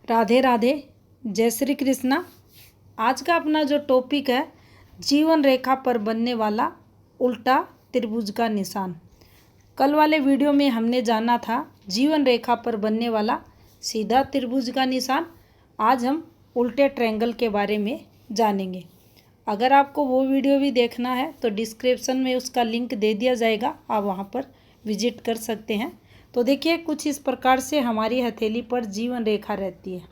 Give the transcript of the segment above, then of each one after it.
राधे राधे, जय श्री कृष्णा। आज का अपना जो टॉपिक है, जीवन रेखा पर बनने वाला उल्टा त्रिभुज का निशान। कल वाले वीडियो में हमने जाना था जीवन रेखा पर बनने वाला सीधा त्रिभुज का निशान। आज हम उल्टे ट्रायंगल के बारे में जानेंगे। अगर आपको वो वीडियो भी देखना है तो डिस्क्रिप्शन में उसका लिंक दे दिया जाएगा, आप वहाँ पर विजिट कर सकते हैं। तो देखिए, कुछ इस प्रकार से हमारी हथेली पर जीवन रेखा रहती है।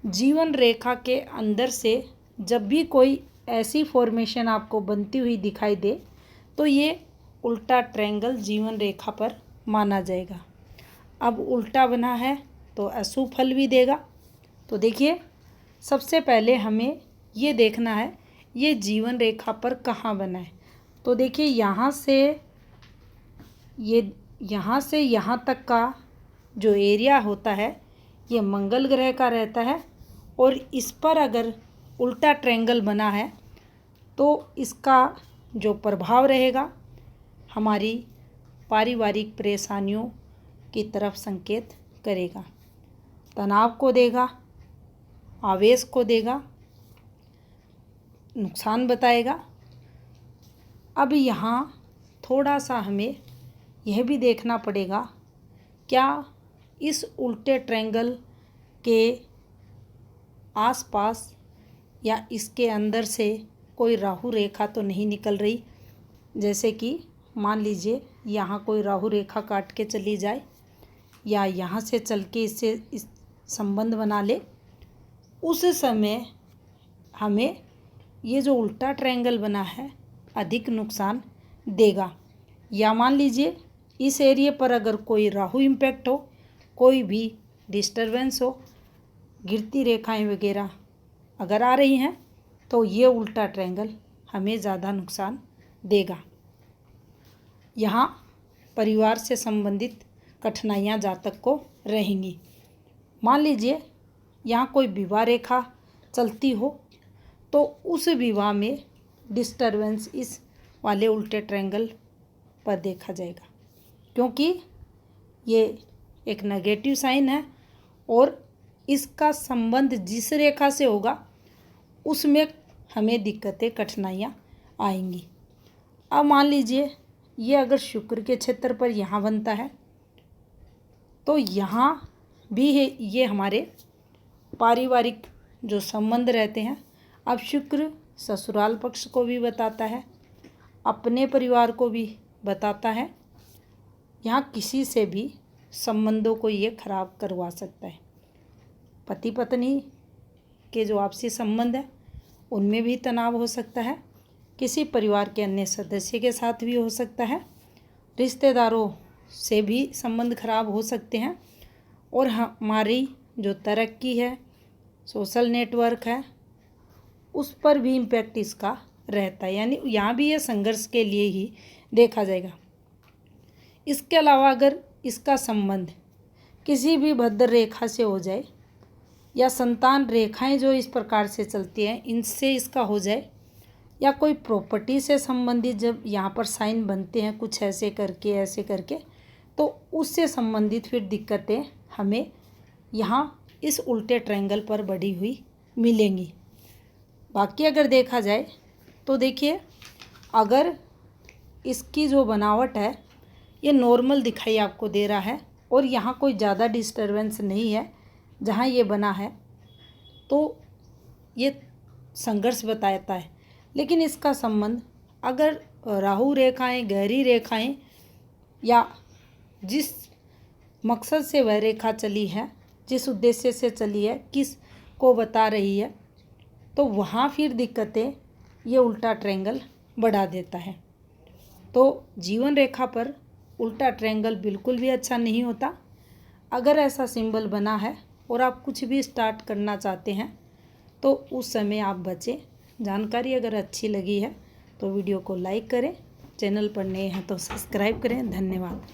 जीवन रेखा के अंदर से जब भी कोई ऐसी फॉर्मेशन आपको बनती हुई दिखाई दे तो ये उल्टा ट्रायंगल जीवन रेखा पर माना जाएगा। अब उल्टा बना है तो अशुभ फल भी देगा। तो देखिए, सबसे पहले हमें ये देखना है ये जीवन रेखा पर कहाँ बना है। तो देखिए, यहाँ से यहाँ तक का जो एरिया होता है ये मंगल ग्रह का रहता है, और इस पर अगर उल्टा ट्रायंगल बना है तो इसका जो प्रभाव रहेगा हमारी पारिवारिक परेशानियों की तरफ संकेत करेगा, तनाव को देगा, आवेश को देगा, नुकसान बताएगा। अब यहाँ थोड़ा सा हमें यह भी देखना पड़ेगा, क्या इस उल्टे ट्रायंगल के आसपास या इसके अंदर से कोई राहु रेखा तो नहीं निकल रही। जैसे कि मान लीजिए यहाँ कोई राहु रेखा काट के चली जाए या यहाँ से चल के इससे इस संबंध बना ले, उस समय हमें ये जो उल्टा ट्रायंगल बना है अधिक नुकसान देगा। या मान लीजिए इस एरिया पर अगर कोई राहु इम्पैक्ट हो, कोई भी डिस्टरबेंस हो, गिरती रेखाएं वगैरह अगर आ रही हैं तो ये उल्टा ट्रायंगल हमें ज़्यादा नुकसान देगा। यहाँ परिवार से संबंधित कठिनाइयाँ जातक को रहेंगी। मान लीजिए यहाँ कोई विवाह रेखा चलती हो तो उस विवाह में डिस्टरबेंस इस वाले उल्टे ट्रायंगल पर देखा जाएगा, क्योंकि ये एक नेगेटिव साइन है और इसका संबंध जिस रेखा से होगा उसमें हमें दिक्कतें, कठिनाइयाँ आएंगी। अब मान लीजिए ये अगर शुक्र के क्षेत्र पर यहाँ बनता है तो यहाँ भी है ये हमारे पारिवारिक जो संबंध रहते हैं। अब शुक्र ससुराल पक्ष को भी बताता है, अपने परिवार को भी बताता है। यहाँ किसी से भी संबंधों को ये खराब करवा सकता है। पति पत्नी के जो आपसी संबंध है उनमें भी तनाव हो सकता है, किसी परिवार के अन्य सदस्य के साथ भी हो सकता है, रिश्तेदारों से भी संबंध खराब हो सकते हैं, और हमारी जो तरक्की है, सोशल नेटवर्क है, उस पर भी इम्पैक्ट इसका रहता है। यानी यहाँ भी ये संघर्ष के लिए ही देखा जाएगा। इसके अलावा अगर इसका संबंध किसी भी भद्र रेखा से हो जाए या संतान रेखाएं जो इस प्रकार से चलती हैं इनसे इसका हो जाए, या कोई प्रॉपर्टी से संबंधित जब यहाँ पर साइन बनते हैं कुछ ऐसे करके तो उससे संबंधित फिर दिक्कतें हमें यहाँ इस उल्टे ट्रायंगल पर बढ़ी हुई मिलेंगी। बाकी अगर देखा जाए तो देखिए, अगर इसकी जो बनावट है ये नॉर्मल दिखाई आपको दे रहा है और यहाँ कोई ज़्यादा डिस्टरबेंस नहीं है जहाँ ये बना है, तो ये संघर्ष बताता है। लेकिन इसका संबंध अगर राहु रेखाएं, गहरी रेखाएं, या जिस मकसद से वह रेखा चली है, जिस उद्देश्य से चली है, किस को बता रही है, तो वहाँ फिर दिक्कतें ये उल्टा ट्रायंगल बढ़ा देता है। तो जीवन रेखा पर उल्टा ट्रायंगल बिल्कुल भी अच्छा नहीं होता। अगर ऐसा सिंबल बना है और आप कुछ भी स्टार्ट करना चाहते हैं तो उस समय आप बचें। जानकारी अगर अच्छी लगी है तो वीडियो को लाइक करें, चैनल पर नए हैं तो सब्सक्राइब करें। धन्यवाद।